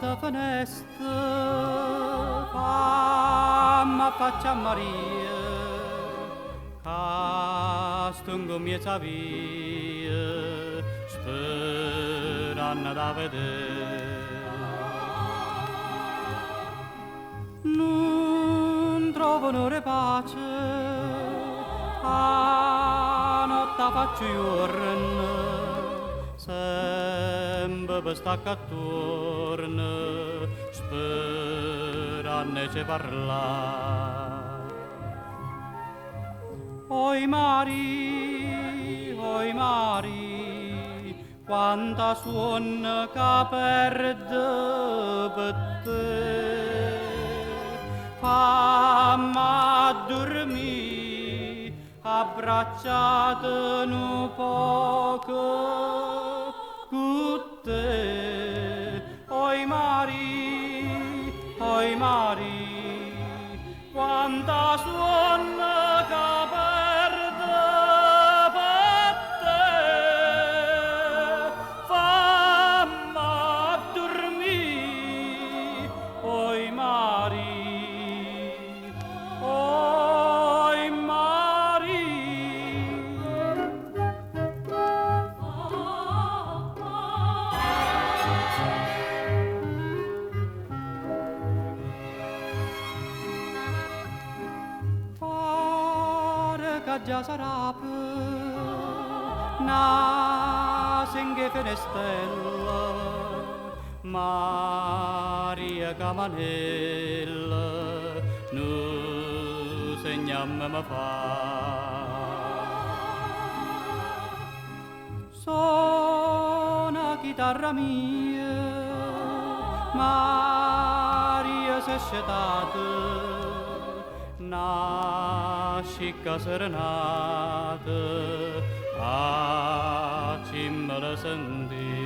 da finestra, fammi faccia Maria, che stungo miezza via, sperando da vedere. Non trovano pace, a notte faccio giorno, sempre per stacca attorno, sperando ci parla. Oi Mari, quanta suona che perde per te. Fammi dormire abbracciato un poco con te. Oi Mari, quanta suona che perde per te. Fammi dormire, oi Mari. Già sarà na singhe fenestella Maria Camanella nu segnam me fa suona chitarra mia Maria s'è scelata na scicca serenata a cimbala sentì